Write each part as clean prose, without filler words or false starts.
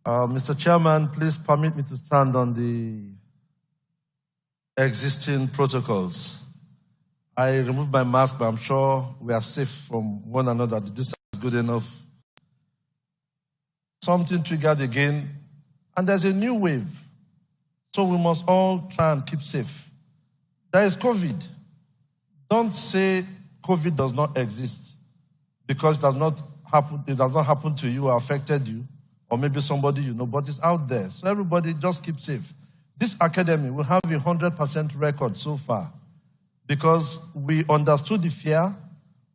Mr. Chairman, please permit me to stand on the existing protocols. I removed my mask, but I'm sure we are safe from one another. The distance is good enough. Something triggered again, and there's a new wave. So we must all try and keep safe. There is COVID. Don't say COVID does not exist because it does not happen to you or affected you, or maybe somebody you know, but it's out there. So everybody just keep safe. This academy will have a 100% record so far because we understood the fear.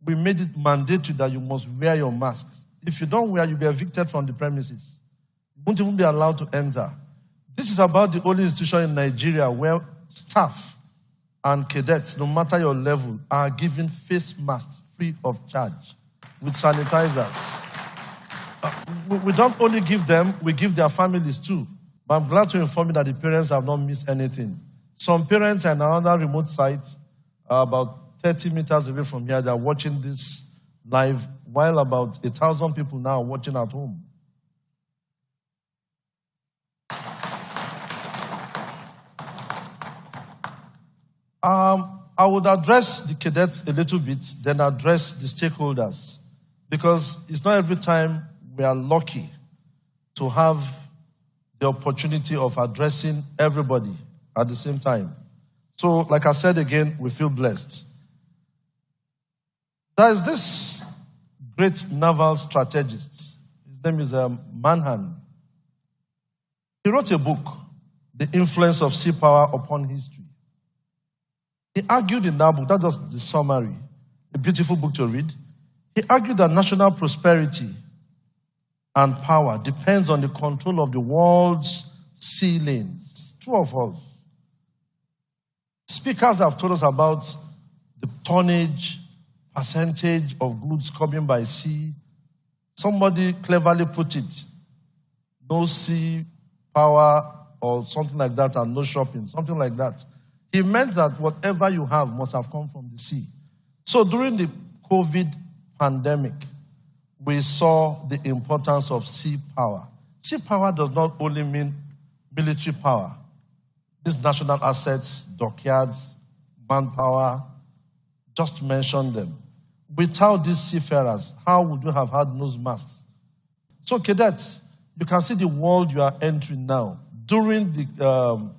We made it mandatory that you must wear your masks. If you don't wear, you'll be evicted from the premises. You won't even be allowed to enter. This is about the only institution in Nigeria where staff and cadets, no matter your level, are given face masks free of charge with sanitizers. We don't only give them, we give their families too. But I'm glad to inform you that the parents have not missed anything. Some parents are in another remote site, about 30 meters away from here, they're watching this live, while about 1,000 people now are watching at home. I would address the cadets a little bit, then address the stakeholders, because it's not every time we are lucky to have the opportunity of addressing everybody at the same time. So, like I said again, we feel blessed. There is this great naval strategist. His name is Manhan. He wrote a book, The Influence of Sea Power Upon History. He argued in that book, that's just the summary, a beautiful book to read. He argued that national prosperity and power depends on the control of the world's sea lanes. True or false? Speakers have told us about the tonnage, percentage of goods coming by sea. Somebody cleverly put it, no sea power or something like that, and no shopping, something like that. He meant that whatever you have must have come from the sea. So during the COVID pandemic, we saw the importance of sea power. Sea power does not only mean military power. These national assets, dockyards, manpower, just to mention them. Without these seafarers, how would you have had nose masks? So cadets, you can see the world you are entering now. During the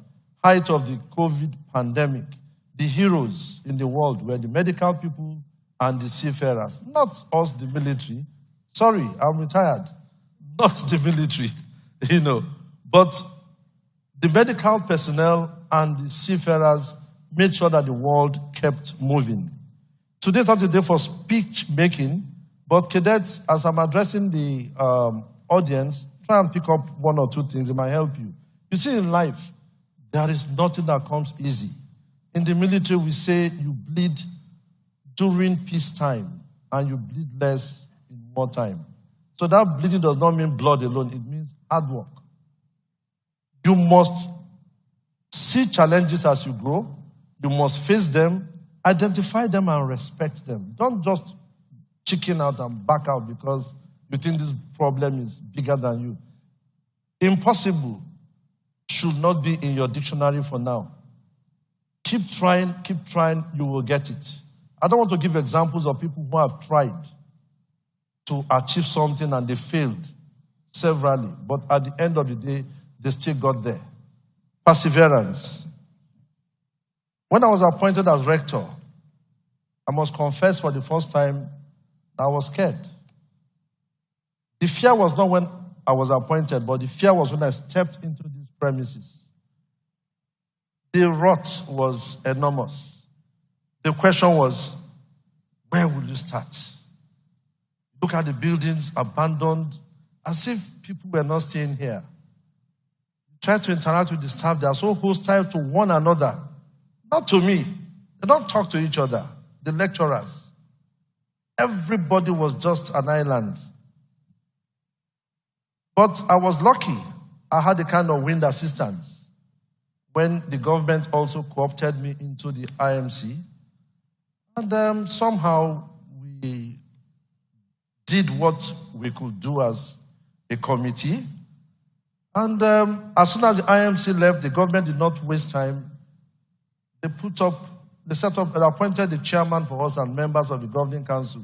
height of the COVID pandemic, the heroes in the world were the medical people and the seafarers, not us, the military. Sorry, I'm retired. Not the military, But the medical personnel and the seafarers made sure that the world kept moving. Today's not a day for speech making, but cadets, as I'm addressing the audience, try and pick up one or two things. It might help you. You see, in life, there is nothing that comes easy. In the military, we say you bleed during peacetime and you bleed less in wartime. So that bleeding does not mean blood alone. It means hard work. You must see challenges as you grow. You must face them, identify them, and respect them. Don't just chicken out and back out because you think this problem is bigger than you. Impossible should not be in your dictionary for now. Keep trying, you will get it. I don't want to give examples of people who have tried to achieve something and they failed severally, but at the end of the day, they still got there. Perseverance. When I was appointed as rector, I must confess for the first time that I was scared. The fear was not when I was appointed, but the fear was when I stepped into these premises. The rot was enormous. The question was, where will you start? Look at the buildings abandoned, as if people were not staying here. Try to interact with the staff. They are so hostile to one another. Not to me. They don't talk to each other. The lecturers. Everybody was just an island. But I was lucky. I had a kind of wind assistance when the government also co-opted me into the IMC. And somehow we did what we could do as a committee. And as soon as the IMC left, the government did not waste time. They appointed the chairman for us and members of the governing council.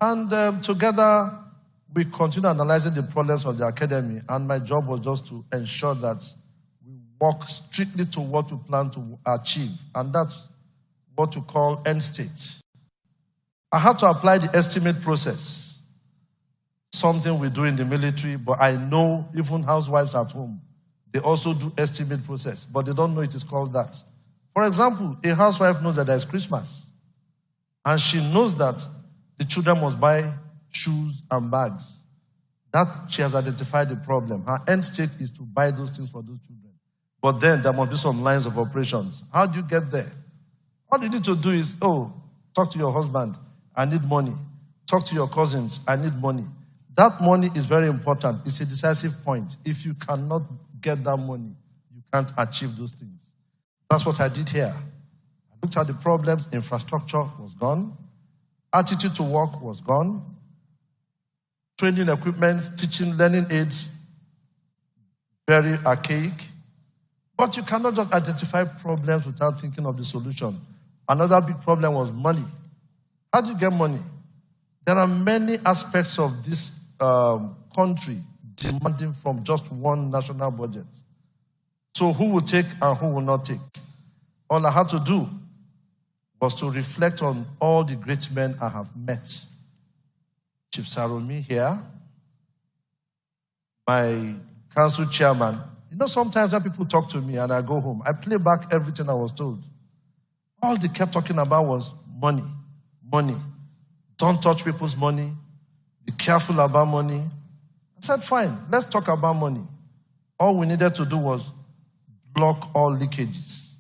And together, we continued analyzing the problems of the academy, and my job was just to ensure that we work strictly to what we plan to achieve, and that's what we call end state. I had to apply the estimate process, something we do in the military, but I know even housewives at home, they also do estimate process, but they don't know it is called that. For example, a housewife knows that there is Christmas, and she knows that the children must buy shoes and bags. That she has identified the problem. Her end state is to buy those things for those children. But then there must be some lines of operations. How do you get there? All you need to do is, talk to your husband, I need money. Talk to your cousins, I need money. That money is very important. It's a decisive point. If you cannot get that money, you can't achieve those things. That's what I did here. I looked at the problems. Infrastructure was gone. Attitude to work was gone. Training equipment, teaching, learning aids, very archaic. But you cannot just identify problems without thinking of the solution. Another big problem was money. How do you get money? There are many aspects of this country demanding from just one national budget. So who will take and who will not take? All I had to do was to reflect on all the great men I have met. Chief Saromi here, my council chairman. You know, sometimes when people talk to me and I go home, I play back everything I was told. All they kept talking about was money, money. Don't touch people's money. Be careful about money. I said, fine, let's talk about money. All we needed to do was block all leakages.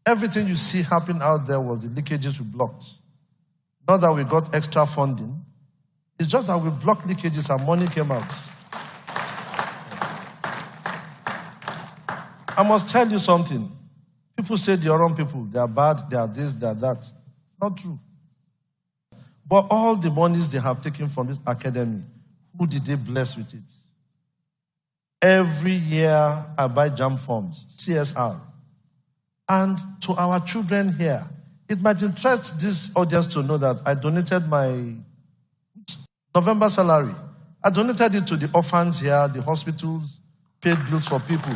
Everything you see happening out there was the leakages we blocked. Not that we got extra funding. It's just that we blocked leakages and money came out. I must tell you something. People say they are wrong people. They are bad, they are this, they are that. It's not true. But all the monies they have taken from this academy, who did they bless with it? Every year I buy jam forms, CSR. And to our children here, it might interest this audience to know that I donated my November salary. I donated it to the orphans here, the hospitals, paid bills for people.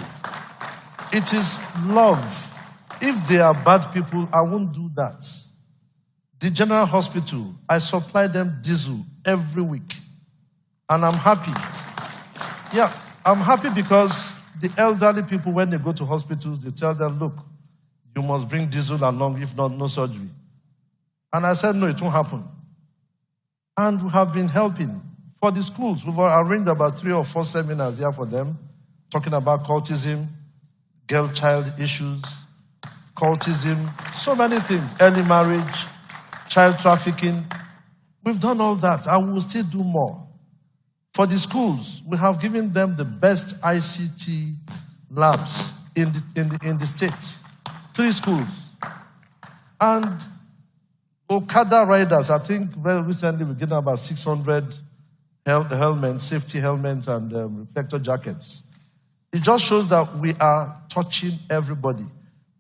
It is love. If they are bad people, I won't do that. The general hospital, I supply them diesel every week. And I'm happy. Yeah, I'm happy because the elderly people, when they go to hospitals, they tell them, look, you must bring diesel along, if not, no surgery. And I said, no, it won't happen. And we have been helping. For the schools, we've arranged about 3 or 4 seminars here for them, talking about cultism, girl-child issues, cultism, so many things, early marriage, child trafficking. We've done all that, and we will still do more. For the schools, we have given them the best ICT labs in the state. 3 schools. And Okada riders, I think very recently we gave them about 600 helmets, safety helmets, and reflector jackets. It just shows that we are touching everybody.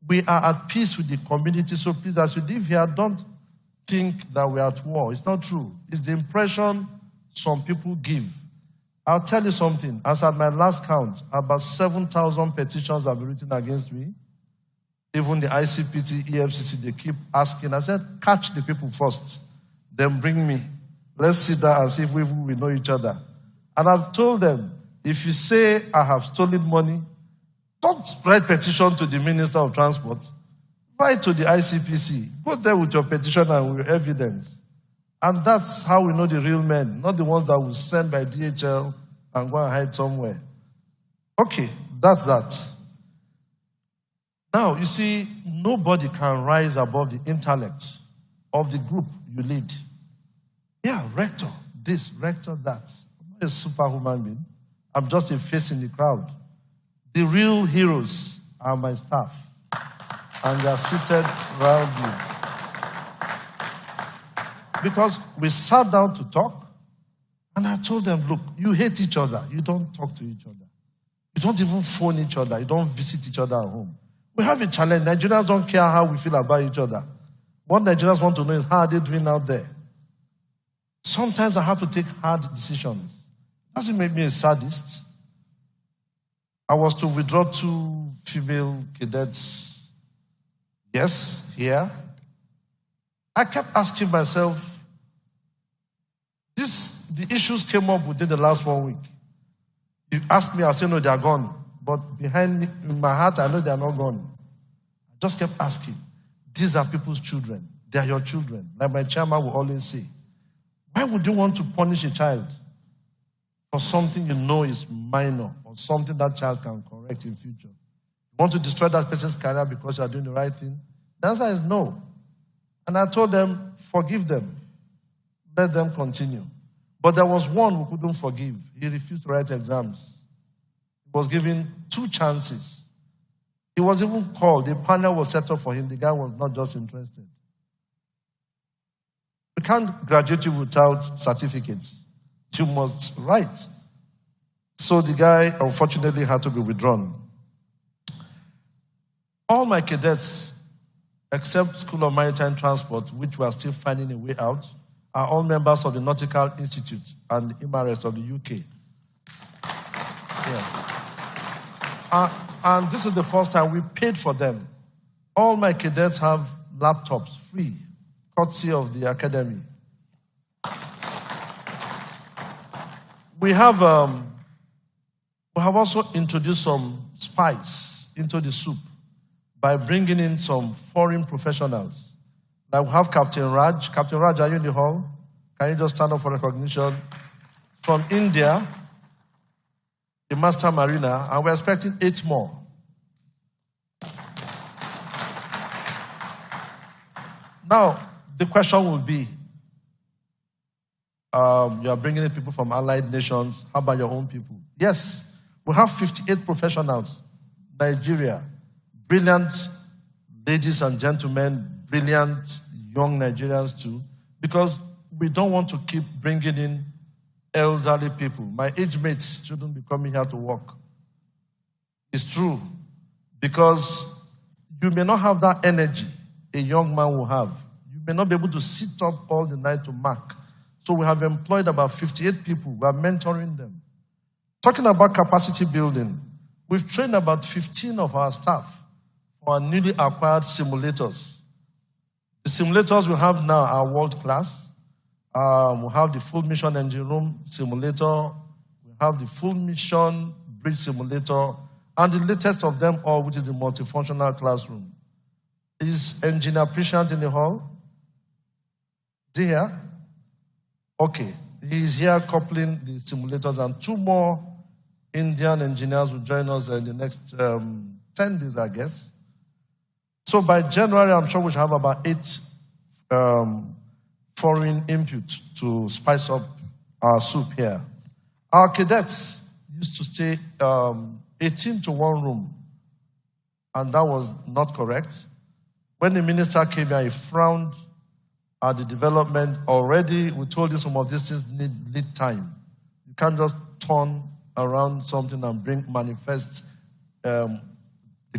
We are at peace with the community. So please, as you live here, don't think that we are at war. It's not true. It's the impression some people give. I'll tell you something. As at my last count, about 7,000 petitions have been written against me. Even the ICPT, EFCC, they keep asking. I said, catch the people first, then bring me. Let's sit down and see if we know each other. And I've told them, if you say I have stolen money, don't write petition to the Minister of Transport. Write to the ICPC. Go there with your petition and with evidence. And that's how we know the real men, not the ones that will send by DHL and go and hide somewhere. Okay, that's that. Now, you see, nobody can rise above the intellect of the group you lead. Yeah, rector this, rector that. I'm not a superhuman being. I'm just a face in the crowd. The real heroes are my staff. And they are seated around me. Because we sat down to talk, and I told them, look, you hate each other. You don't talk to each other. You don't even phone each other. You don't visit each other at home. We have a challenge. Nigerians don't care how we feel about each other. What Nigerians want to know is how are they doing out there. Sometimes I have to take hard decisions. Doesn't make me a sadist. I was to withdraw 2 female cadets. Yes, here. I kept asking myself, the issues came up within the last 1 week. You ask me, I'll say, no, they are gone. But behind me, in my heart, I know they are not gone. I just kept asking. These are people's children. They are your children. Like my chairman will always say. Why would you want to punish a child for something you know is minor or something that child can correct in future? You want to destroy that person's career because you are doing the right thing? The answer is no. And I told them, forgive them. Let them continue. But there was one who couldn't forgive. He refused to write exams. He was given 2 chances. He was even called. A panel was set up for him. The guy was not just interested. We can't graduate you without certificates. You must write. So the guy, unfortunately, had to be withdrawn. All my cadets, except School of Maritime Transport, which we are still finding a way out, are all members of the Nautical Institute and the MRS of the UK. Yeah. And this is the first time we paid for them. All my cadets have laptops free, courtesy of the academy. We have also introduced some spice into the soup by bringing in some foreign professionals. Like we have Captain Raj. Captain Raj, are you in the hall? Can you just stand up for recognition? From India, the master mariner, and we're expecting 8 more. Now, the question will be, you are bringing in people from allied nations. How about your own people? Yes, we have 58 professionals. Nigeria, brilliant ladies and gentlemen, brilliant young Nigerians too, because we don't want to keep bringing in elderly people. My age mates shouldn't be coming here to work. It's true, because you may not have that energy a young man will have. You may not be able to sit up all the night to mark. So we have employed about 58 people. We are mentoring them. Talking about capacity building, we've trained about 15 of our staff for our newly acquired simulators. The simulators we have now are world class. We have the full mission engine room simulator. We have the full mission bridge simulator. And the latest of them all, which is the multifunctional classroom. Is Engineer Prashant in the hall? Is he here? Okay. He's here coupling the simulators, and 2 more Indian engineers will join us in the next 10 days, I guess. So by January, I'm sure we should have about 8 foreign inputs to spice up our soup here. Our cadets used to stay 18 to 1 room, and that was not correct. When the minister came here, he frowned at the development. Already, we told you some of these things need lead time. You can't just turn around something and manifest the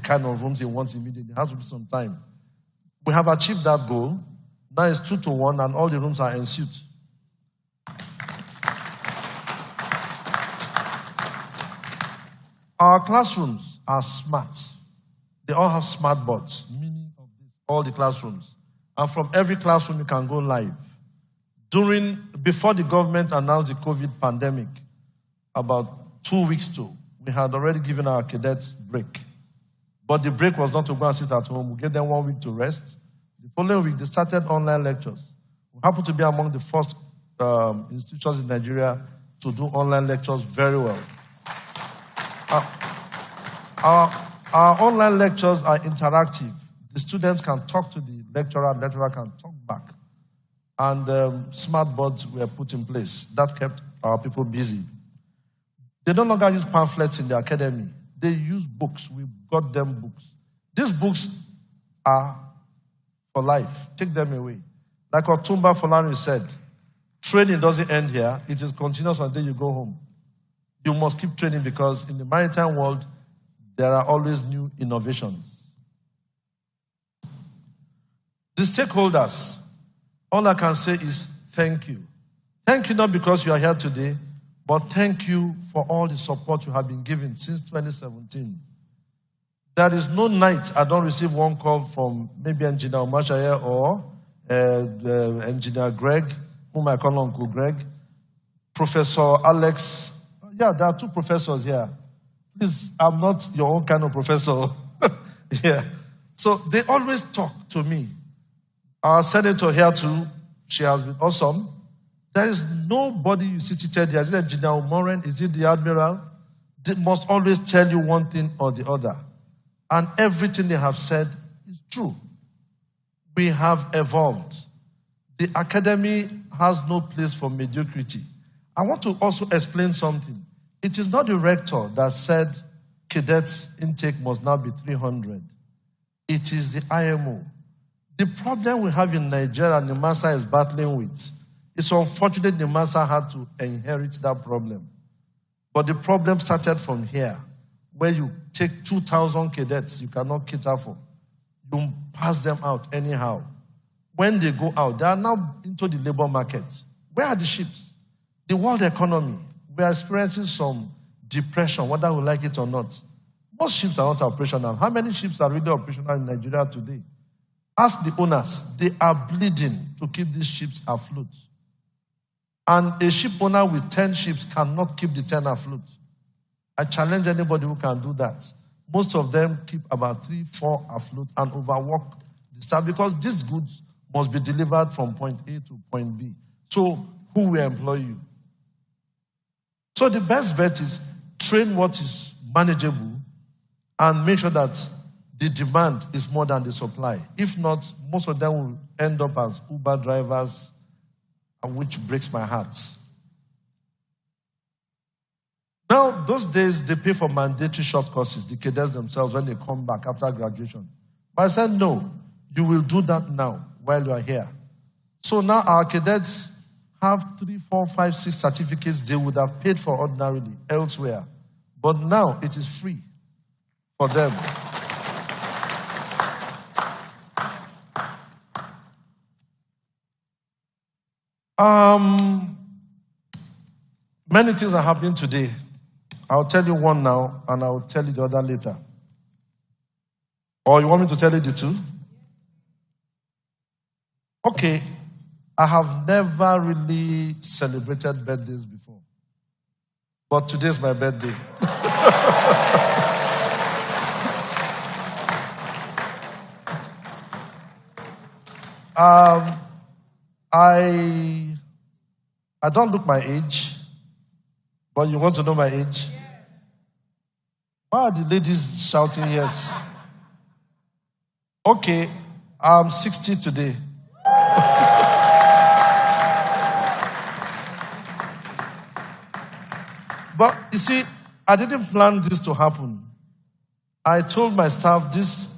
kind of rooms he wants immediately. It has to be some time. We have achieved that goal. Now it's 2 to 1, and all the rooms are en suite. Our classrooms are smart. They all have smart boards, meaning of this, all the classrooms. And from every classroom, you can go live. Before the government announced the COVID pandemic, about 2 weeks to, we had already given our cadets break. But the break was not to go and sit at home. We gave them 1 week to rest. The following week, they started online lectures. We happen to be among the first institutions in Nigeria to do online lectures very well. Our online lectures are interactive. The students can talk to the lecturer can talk back. And smart boards were put in place. That kept our people busy. They no longer use pamphlets in the academy. They use books. We got them books. These books are for life. Take them away. Like Otumba Folani said, training doesn't end here. It is continuous until you go home. You must keep training because in the maritime world, there are always new innovations. The stakeholders, all I can say is thank you. Thank you not because you are here today, but thank you for all the support you have been given since 2017. There is no night I don't receive one call from maybe Engineer Omashaya or Engineer Greg, whom I call Uncle Greg, Professor Alex. Yeah, there are two professors here. Please, I'm not your own kind of professor. Yeah. So they always talk to me. Our senator here too, she has been awesome. There is nobody you see seated here. Is it Engineer Moran? Is it the Admiral? They must always tell you one thing or the other. And everything they have said is true. We have evolved. The academy has no place for mediocrity. I want to also explain something. It is not the rector that said cadets intake must now be 300. It is the IMO. The problem we have in Nigeria and NIMASA is battling with, it's unfortunate NIMASA had to inherit that problem. But the problem started from here, where you take 2,000 cadets you cannot cater for. You pass them out anyhow. When they go out, they are now into the labor market. Where are the ships? The world economy. We are experiencing some depression, whether we like it or not. Most ships are not operational. How many ships are really operational in Nigeria today? Ask the owners. They are bleeding to keep these ships afloat. And a ship owner with 10 ships cannot keep the 10 afloat. I challenge anybody who can do that. Most of them keep about 3, 4 afloat and overwork the staff because these goods must be delivered from point A to point B. So who will employ you? So the best bet is train what is manageable and make sure that the demand is more than the supply. If not, most of them will end up as Uber drivers, which breaks my heart. Now, those days, they pay for mandatory short courses, the cadets themselves, when they come back after graduation. But I said, no, you will do that now while you are here. So now our cadets have 3, 4, 5, 6 certificates they would have paid for ordinarily elsewhere. But now it is free for them. Many things are happening today. I'll tell you one now, and I'll tell you the other later. Or you want me to tell you the two? Okay. I have never really celebrated birthdays before. But today's my birthday. I don't look my age, but you want to know my age? Why are the ladies shouting yes? Okay, I'm 60 today. But you see, I didn't plan this to happen. I told my staff this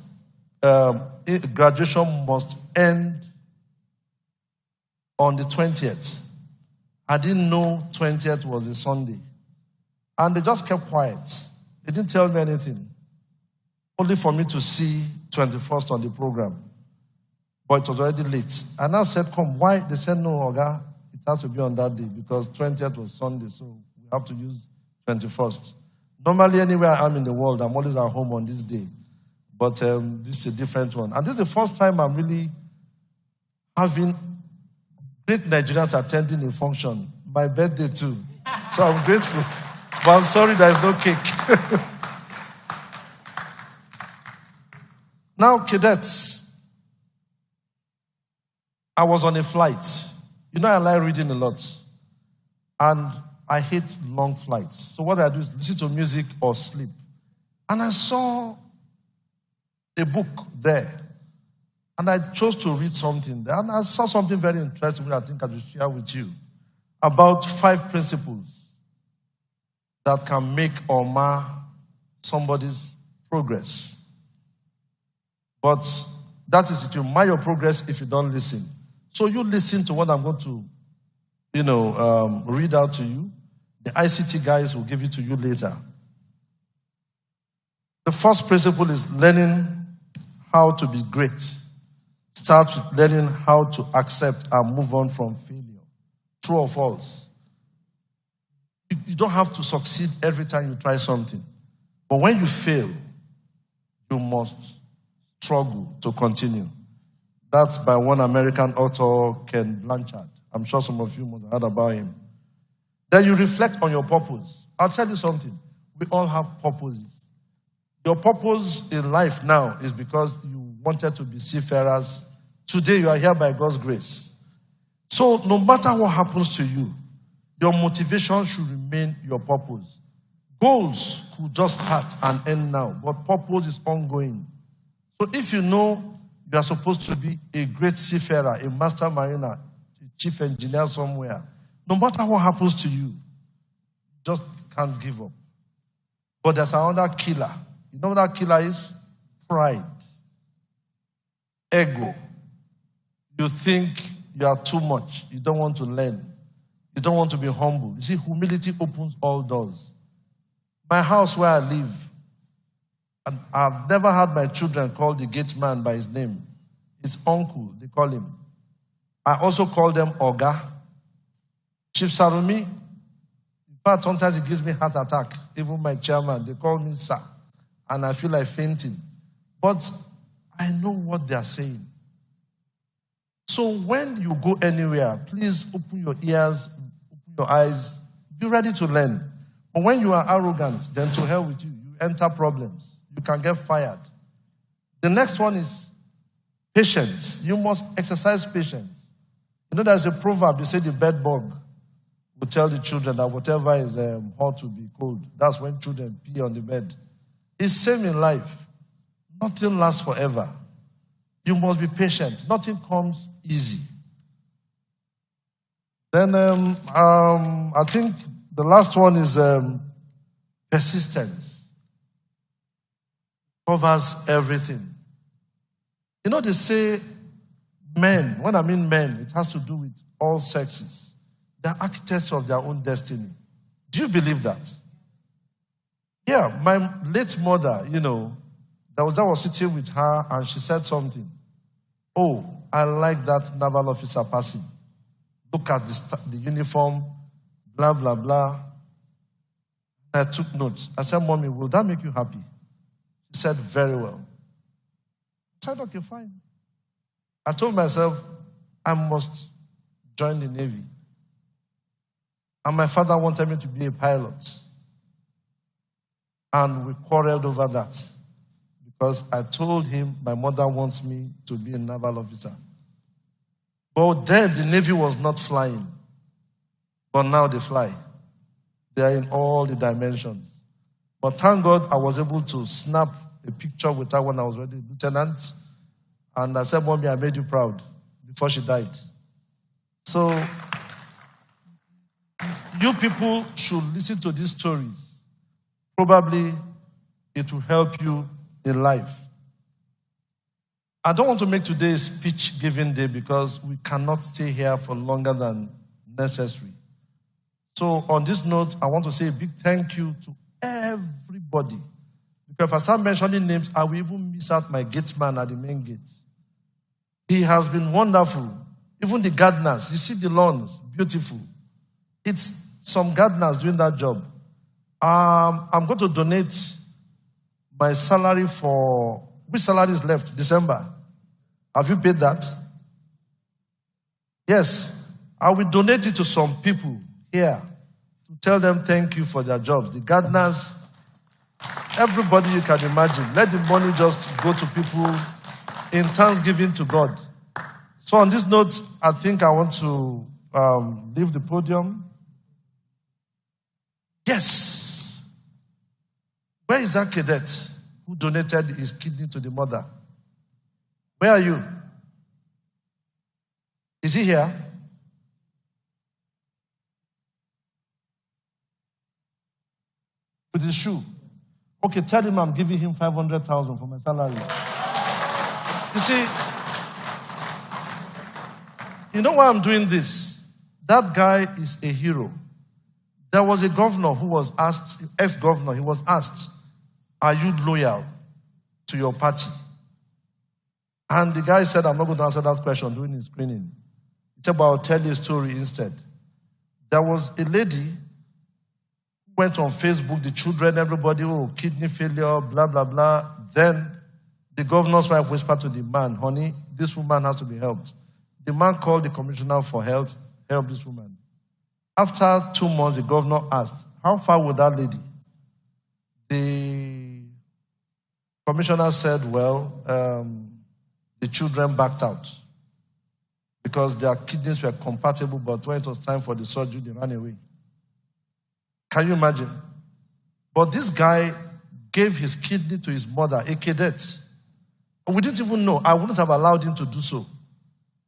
graduation must end on the 20th. I didn't know 20th was a Sunday. And they just kept quiet. They didn't tell me anything. Only for me to see 21st on the program. But it was already late. And I said, come, why? They said, no, Oga, it has to be on that day because 20th was Sunday, so we have to use 21st. Normally, anywhere I am in the world, I'm always at home on this day. But this is a different one. And this is the first time I'm really having great Nigerians attending a function. My birthday too. So I'm grateful. But I'm sorry there is no cake. Now, cadets. I was on a flight. You know I like reading a lot. And I hate long flights. So what I do is listen to music or sleep. And I saw a book there. And I chose to read something there. And I saw something very interesting which I think I should share with you. About 5 principles that can make or mar somebody's progress. But that is it. You mar your progress if you don't listen. So you listen to what I'm going to, read out to you. The ICT guys will give it to you later. The first principle is learning how to be great. Start with learning how to accept and move on from failure. True or false? You don't have to succeed every time you try something. But when you fail, you must struggle to continue. That's by one American author, Ken Blanchard. I'm sure some of you must have heard about him. Then you reflect on your purpose. I'll tell you something. We all have purposes. Your purpose in life now is because you wanted to be seafarers. Today you are here by God's grace. So no matter what happens to you, your motivation should remain your purpose. Goals could just start and end now, but purpose is ongoing. So if you know you are supposed to be a great seafarer, a master mariner, a chief engineer somewhere, no matter what happens to you, just can't give up. But there's another killer. You know what that killer is? Pride. Ego. You think you are too much. You don't want to learn. You don't want to be humble. You see, humility opens all doors. My house where I live, and I've never had my children call the gate man by his name. It's uncle, they call him. I also call them Oga. Chief Sarumi, in fact, sometimes it gives me heart attack. Even my chairman, they call me sir. And I feel like fainting. But I know what they are saying. So when you go anywhere, please open your ears, open your eyes, be ready to learn. But when you are arrogant, then to hell with you. You enter problems. You can get fired. The next one is patience. You must exercise patience. You know, there's a proverb, they say the bed bug will tell the children that whatever is hot will be cold. That's when children pee on the bed. It's same in life. Nothing lasts forever. You must be patient. Nothing comes easy. Then I think the last one is persistence. Covers everything. You know, they say men, when I mean men, it has to do with all sexes. They're architects of their own destiny. Do you believe that? Yeah, my late mother, you know, I was sitting with her and she said something. Oh, I like that naval officer passing. Look at the uniform, blah, blah, blah. I took notes. I said, Mommy, will that make you happy? She said, very well. I said, okay, fine. I told myself, I must join the Navy. And my father wanted me to be a pilot. And we quarreled over that. Because I told him my mother wants me to be a naval officer. But then the Navy was not flying. But now they fly. They are in all the dimensions. But thank God I was able to snap a picture with her when I was already lieutenant. And I said, Mommy, I made you proud before she died. So, you people should listen to these stories. Probably it will help you in life. I don't want to make today a speech-giving day because we cannot stay here for longer than necessary. So on this note, I want to say a big thank you to everybody. Because if I start mentioning names, I will even miss out my gate man at the main gate. He has been wonderful. Even the gardeners, you see the lawns, beautiful. It's some gardeners doing that job. I'm going to donate my salary for, which salary is left? December. Have you paid that? Yes. I will donate it to some people here to tell them thank you for their jobs. The gardeners, everybody you can imagine. Let the money just go to people in thanksgiving to God. So on this note, I think I want to leave the podium. Yes. Where is that cadet who donated his kidney to the mother? Where are you? Is he here? With his shoe. Okay, tell him I'm giving him 500,000 for my salary. You see, you know why I'm doing this? That guy is a hero. There was a governor who was asked, ex-governor, he was asked, are you loyal to your party? And the guy said, I'm not going to answer that question during his screening. He said, but I'll tell you a story instead. There was a lady who went on Facebook, the children, everybody, oh, kidney failure, blah, blah, blah. Then the governor's wife whispered to the man, honey, this woman has to be helped. The man called the commissioner for help this woman. After 2 months, the governor asked, how far would that lady? The commissioner said, well, the children backed out because their kidneys were compatible, but when it was time for the surgery, they ran away. Can you imagine? But this guy gave his kidney to his mother, a cadet. We didn't even know. I wouldn't have allowed him to do so.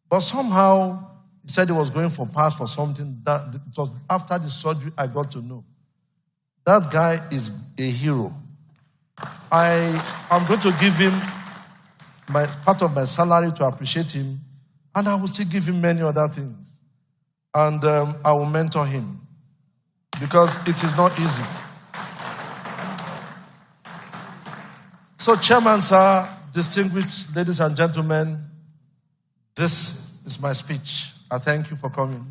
But somehow, he said he was going for pass for something. That it was after the surgery I got to know. That guy is a hero. I'm going to give him part of my salary to appreciate him, and I will still give him many other things. And I will mentor him because it is not easy. So, Chairman, sir, distinguished ladies and gentlemen, this is my speech. I thank you for coming.